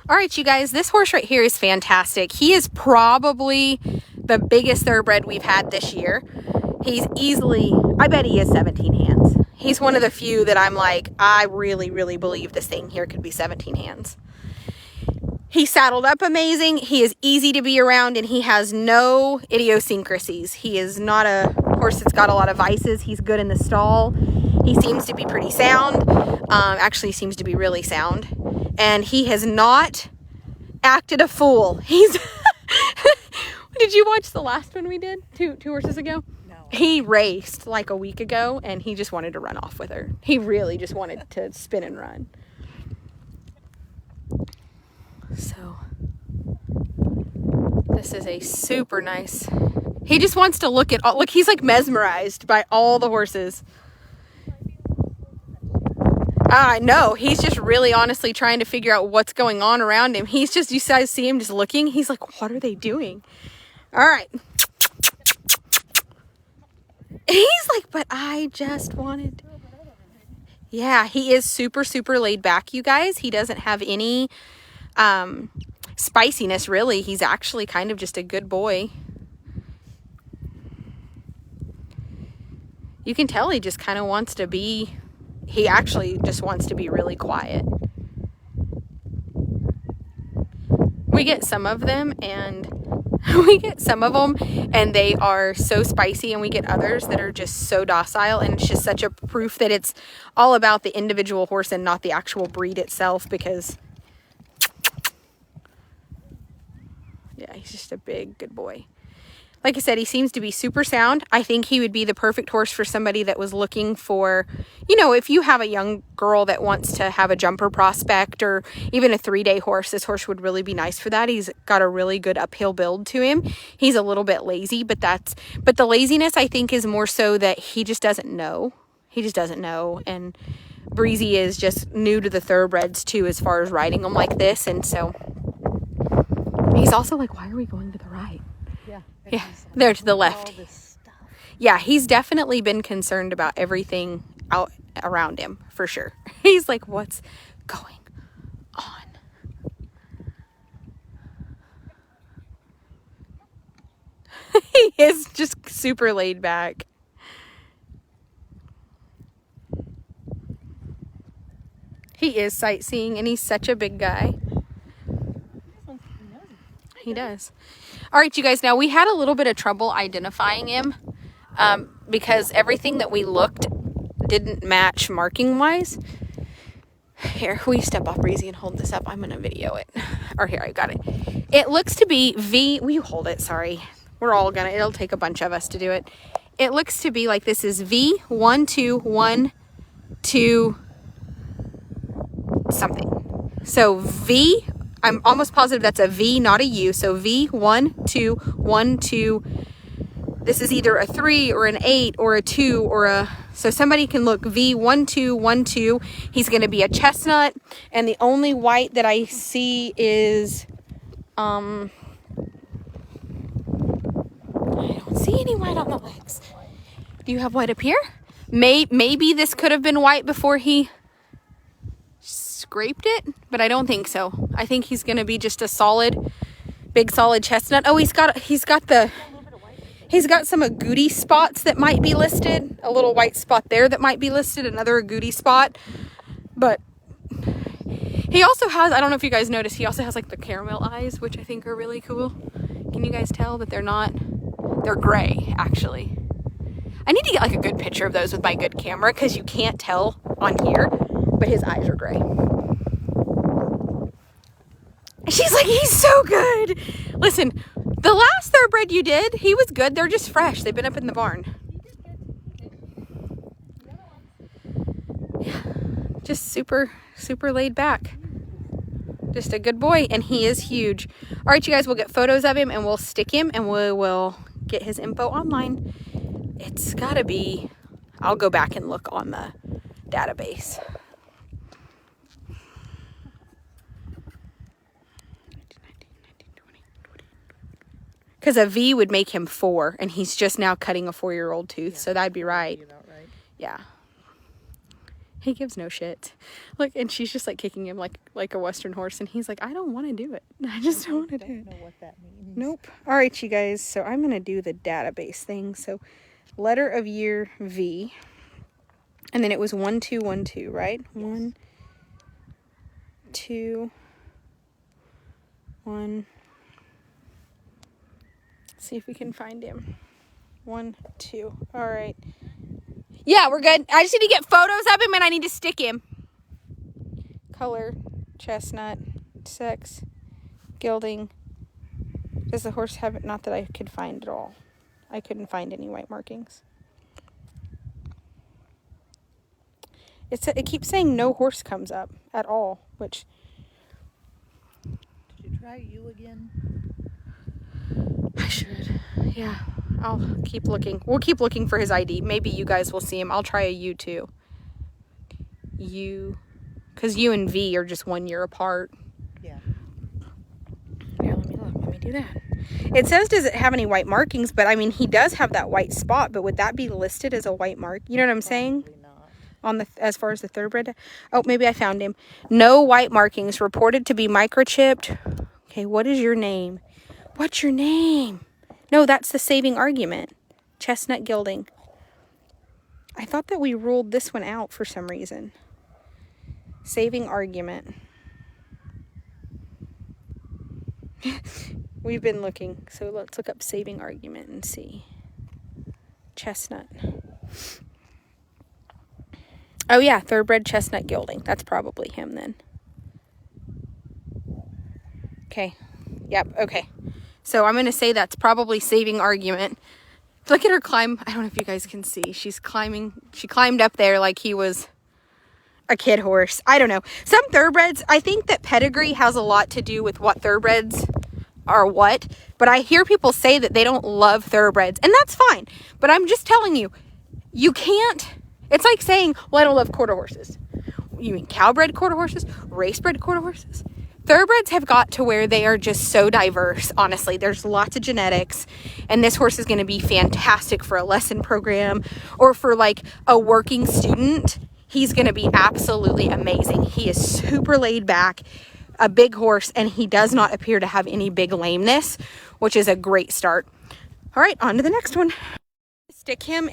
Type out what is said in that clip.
All right, you guys, this horse right here is fantastic. He is probably the biggest thoroughbred we've had this year. He's easily, I bet he is 17 hands. He's one of the few that I'm like, I really, really believe this thing here could be 17 hands. He's saddled up amazing. He is easy to be around, and he has no idiosyncrasies. He is not a horse that's got a lot of vices. He's good in the stall. He seems to be pretty sound. Actually seems to be really sound. And he has not acted a fool. He's... Did you watch the last one we did? Two horses ago? No. He raced like a week ago, and he just wanted to run off with her. He really just wanted to spin and run. So, this is a super nice... He just wants to look at all... Look, he's like mesmerized by all the horses. No, he's just really honestly trying to figure out what's going on around him. He's just, you guys see him just looking. He's like, what are they doing? All right. He's like, but I just wanted... Yeah, he is super, super laid back, you guys. He doesn't have any spiciness, really. He's actually kind of just a good boy. You can tell he just kind of wants to be... He actually just wants to be really quiet. We get some of them and they are so spicy, and we get others that are just so docile, and it's just such a proof that it's all about the individual horse and not the actual breed itself, because yeah, he's just a big good boy. Like I said, he seems to be super sound. I think he would be the perfect horse for somebody that was looking for, you know, if you have a young girl that wants to have a jumper prospect or even a 3-day horse, this horse would really be nice for that. He's got a really good uphill build to him. He's a little bit lazy, but the laziness, I think, is more so that he just doesn't know. He just doesn't know. And Breezy is just new to the thoroughbreds too, as far as riding them like this. And so he's also like, why are we going to the right? Yeah, there to the left. Yeah, he's definitely been concerned about everything out around him, for sure. He's like, what's going on? He is just super laid back. He is sightseeing, and he's such a big guy. He does. All right, you guys, now we had a little bit of trouble identifying him because everything that we looked didn't match marking wise. Here, will you step off, Breezy, and hold this up? I'm going to video it. Or here, I got it. It looks to be V. Will you hold it? Sorry. We're all going to, it'll take a bunch of us to do it. It looks to be like this is V1212 something. So V, I'm almost positive that's a V, not a U. So V1212. This is either a 3 or an 8 or a 2 or a... So somebody can look V1212. He's going to be a chestnut. And the only white that I see is... I don't see any white on the legs. Do you have white up here? Maybe this could have been white before he scraped it, but I don't think so. I think he's going to be just a solid, big solid chestnut. Oh, he's got some agouti spots that might be listed. A little white spot there that might be listed. Another agouti spot. But he also has, I don't know if you guys noticed, he also has like the caramel eyes, which I think are really cool. Can you guys tell that they're gray, actually? I need to get like a good picture of those with my good camera, because you can't tell on here, but his eyes are gray. She's like, he's so good. Listen, the last thoroughbred you did, he was good. They're just fresh. They've been up in the barn. Yeah, just super, super laid back. Just a good boy, and he is huge. All right, you guys, we'll get photos of him, and we'll stick him, and we will get his info online. It's got to be, I'll go back and look on the database. Because a V would make him 4, and he's just now cutting a 4-year-old tooth, so that'd be right. Yeah. He gives no shit. Look, and she's just like kicking him like a Western horse, and he's like, I don't want to do it. I just don't want to do it. I don't know what that means. Nope. All right, you guys. So I'm going to do the database thing. So letter of year V. And then it was 1212, right? Yes. 1, 2, 1. Let's see if we can find him. 1, 2. All right. Yeah, we're good. I just need to get photos of him and I need to stick him. Color, chestnut, sex, gelding. Does the horse have it? Not that I could find at all. I couldn't find any white markings. It keeps saying no horse comes up at all, which... Did you try you again? I should. Yeah. I'll keep looking. We'll keep looking for his ID. Maybe you guys will see him. I'll try a U too. U. Because U and V are just 1 year apart. Yeah. Yeah, let me look. Let me do that. It says, does it have any white markings? But I mean, he does have that white spot, but would that be listed as a white mark? You know what I'm saying? Probably not. On the, as far as the thoroughbred. Oh, maybe I found him. No white markings reported to be microchipped. Okay, what is your name? What's your name? No, that's the saving argument. Chestnut Gelding. I thought that we ruled this one out for some reason. Saving argument. We've been looking, so let's look up saving argument and see. Chestnut. Oh yeah, thoroughbred chestnut gelding. That's probably him then. Okay. Yep, okay. So I'm going to say that's probably saving argument. Look at her climb. I don't know if you guys can see. She's climbing. She climbed up there like he was a kid horse. I don't know. Some thoroughbreds, I think that pedigree has a lot to do with what thoroughbreds are what. But I hear people say that they don't love thoroughbreds. And that's fine. But I'm just telling you, you can't. It's like saying, well, I don't love quarter horses. You mean cowbred quarter horses? Racebred quarter horses? Thoroughbreds have got to where they are just so diverse, honestly. There's lots of genetics, and this horse is going to be fantastic for a lesson program or for like a working student. He's going to be absolutely amazing. He is super laid back, a big horse, and he does not appear to have any big lameness, which is a great start. All right, on to the next one. Stick him